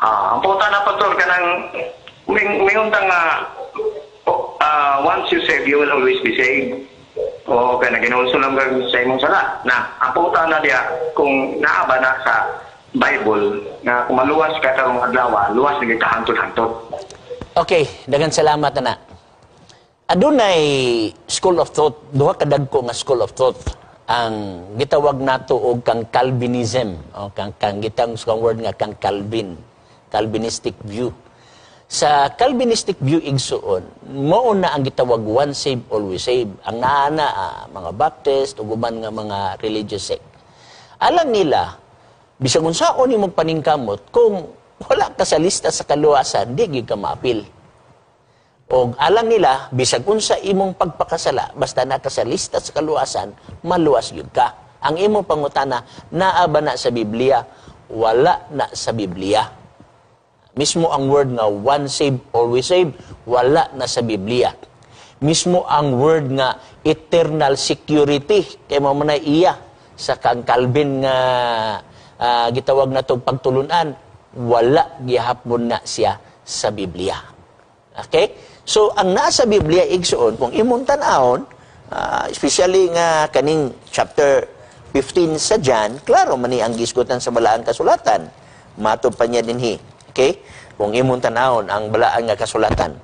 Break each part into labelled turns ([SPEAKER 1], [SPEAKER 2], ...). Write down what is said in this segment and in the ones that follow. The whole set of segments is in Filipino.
[SPEAKER 1] Ang puta na pastor ka ng untang once you save, you will always be saved. O kaya na ginusulam ka sa imong sala. Na, ang puta na diya, kung naaba na sa Bible, na kung maluwas ka karong adlaw, luwas na kita hantod-hantod.
[SPEAKER 2] Okay, daghang salamat na. Adunay school of thought, duha ka dagko nga school of thought ang gitawag nato og kang Calvinism o kang gitang word nga kang Calvinistic view. Sa Calvinistic view igsuon, mao na ang gitawag one save always save. Ang naana mga Baptist ug uban nga mga religious sect. Alam nila bisag unsaon imong paningkamot kung wala ka sa lista sa kaluwasan, di gyud ka maapil. O alam nila, bisag unsa imong pagpakasala, basta naka sa lista sa kaluwasan, maluwas yun ka. Ang imong pangutana, naa ba na sa Biblia? Wala na sa Biblia. Mismo ang word nga, one save, always save, wala na sa Biblia. Mismo ang word nga, eternal security, kay mo na iya, sa kang Calvin nga gitawag na itong pagtulunan, wala gihapon na siya sa Biblia. Okay? So, ang nasa Biblia, igsoon, kung imong tanahon, especially nga kaning chapter 15 sa John, klaro man ang gisgutan sa Balaan Kasulatan. Matod pa niya dinhi. Okay? Kung imong tanahon ang Balaan nga Kasulatan.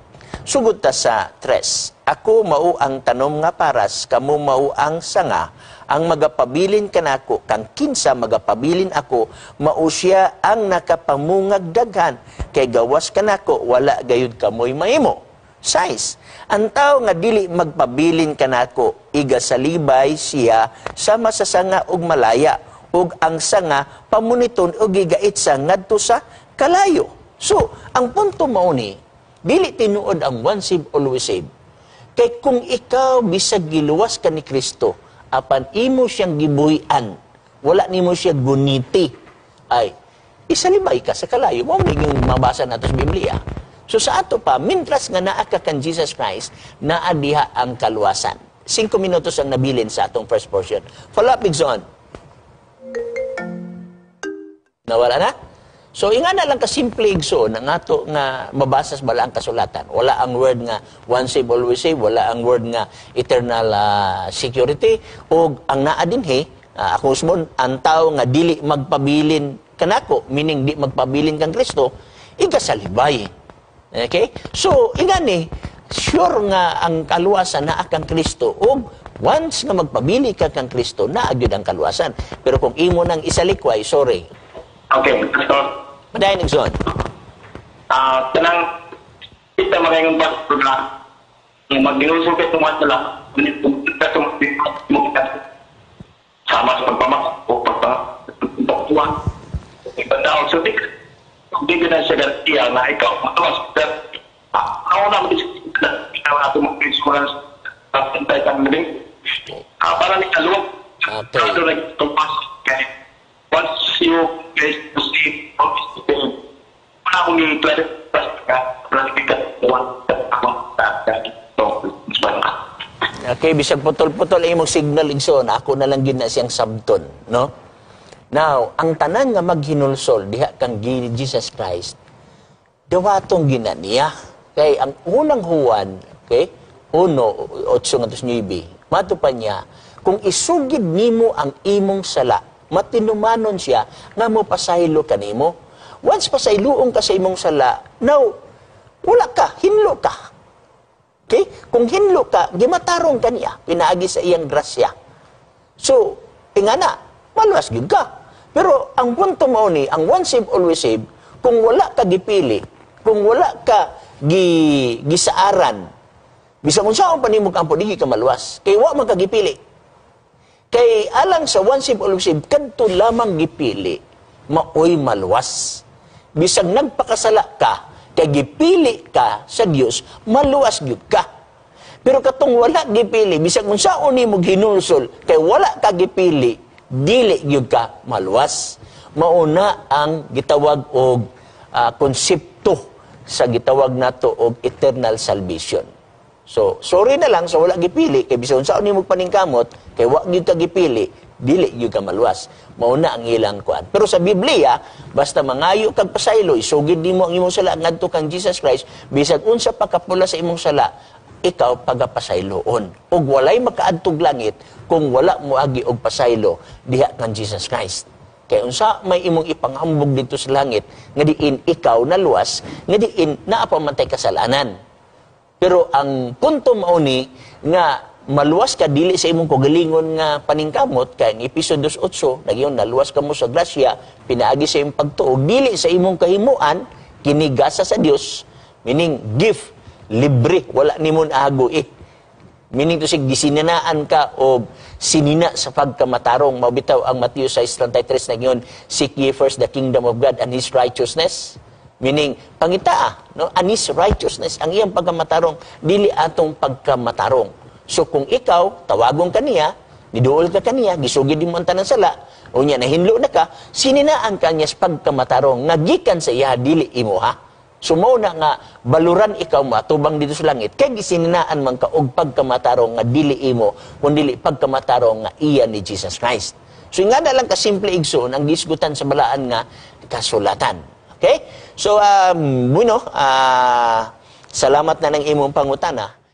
[SPEAKER 2] Sugod ta sa 3. Ako mao ang tanom nga paras, kamo mao ang sanga, ang magapabilin kanako, kang kinsa magapabilin ako, mao siya ang nakapamungag daghan, kay gawas kanako, wala gayud kamoy mahimo. 6. Ang tao nga dili magpabilin kanako, igasalibay siya sa masasanga ug malaya, ug ang sanga pamuniton ug gigait sa ngadto sa kalayo. So, ang punto mao ni, dili tinuod ang one save always save. Kay kung ikaw bisag giluwas ka ni Kristo, apan imo siyang gibuhian, wala nimo siya guniti, ay isalibay ka sa kalayo. Mao yung mabasa nato sa Biblia. So sa ato pa, mintras nga naa ka kan Jesus Christ, naa diha ang kaluwasan. 5 minutos ang nabilin sa atong first portion. Follow up, Bigson. Nawala na? So, inga na lang kasimple igsoon ang ato nga mabasa sa Balaang Kasulatan. Wala ang word nga one save, always save. Wala ang word nga eternal security. O ang naa dinhi, ako usmon, ang tao nga dili magpabilin kanako, meaning di magpabilin kang Kristo, igasalibay. Okay? So, ingani, sure nga ang kaluwasan naa kang Kristo. O once nga magpabili ka kang Kristo, naagyod ang kaluwasan. Pero kung imo nang isalikway, sorry.
[SPEAKER 1] Okay, Pastor.
[SPEAKER 2] Madayon, Nixon.
[SPEAKER 1] Tanang, kita magayong program, mag-inusupit ng mga sala, sama sa pagpamak o pagpapatuwa. Ibanda ang sutik, hindi ka na siya garantiya na ikaw, matawas ka. Ako na mag-isip ikaw na ito mag-isip sa pintay kang nabing. Para ni Kalung, ito na itupas kay once you guys proceed, wala akong i-clarify ka, planifikan
[SPEAKER 2] Okay, bisag putol-putol ay mong signal igsoon, ako na lang gina siyang sabton, no? Now, ang tanan nga maghinulsol diha kang Jesus Christ, dawatong gina niya. Kay ang unang Juan, okay? 1:8-9, mato pa niya, kung isugid nimo ang imong sala, matinumanon siya nga mo pasaylo kanimo. Once pasayloon ka sa imong sala, now, wala ka, hinlo ka. Okay? Kung hinlo ka, gimatarong ka niya, pinaagi sa iyang grasya. So, ingana, maluwas gyud ka. Pero ang punto mo ni, ang one save, always save, kung wala ka gipili, kung wala ka gisaaran, bisag kung saan pa nimo kampo, di ka maluwas. Kay wa man ka gipili. Kay alang sa one save, always save, kadto lamang gipili, maoy maluwas. Bisag nagpakasala ka, kay gipili ka sa Dios, maluwas gyud ka. Pero katong wala gipili, bisag kung saan nimo ginulsol, kay wala ka gipili, dili gyud ka maluwas. Mauna ang gitawag og konsepto sa gitawag nato og eternal salvation. So, sorry na lang sa wala gipili, kay bisag saan nimo paningkamot, kay wa gyud ka gipili, dili gyud ka maluwas. Mauna ang ilang kuan. Pero sa Biblia, basta mangayo kag pasaylo, isugid nimo ang imong sala ngadto kang Jesus Christ, bisag unsa pa kapula sa imong sala, ikaw pagapasayloon. Ug walay makaadtog langit kung wala mo agi og pasaylo diha kang Jesus Christ. Kaya unsa may imong ipanghambog dito sa langit, nga diin ikaw naluwas, nga diin naa pa man tay kasalanan. Pero ang punto mao ni nga maluwas ka dili sa imong kagalingon nga paningkamot, kay ang episode 8 nagyon naluwas ka mo sa grasya, pinaagi sa imong pagtuog dili sa imong kahimuan, kinigasa sa Dios, meaning gift, libre, wala nimon ago Meaning to sig gisinanaan ka o sinina sa pagkamatarong. Mabitaw ang Matthew 6:33 nagyon, seek ye first the kingdom of God and His righteousness. Meaning, pangitaa, no? And His righteousness, ang iyang pagkamatarong, dili atong pagkamatarong. So kung ikaw, tawagong kaniya, niduol ka kaniya, gisugid mo ang tanang sala, o niya nahinlo na ka, sininaan ka niya sa pagkamatarong, nagikan sa iya, dili imo ha. So mao na nga, baluran ikaw matubang dito sa langit, kay gisininaan man ka og pagkamatarong nga dili imo, kundi pagkamatarong nga iya ni Jesus Christ. So nga na lang kasimple igsoon, ang gisgutan sa balaan nga kasulatan. Okay? So, salamat na ng imong pangutana.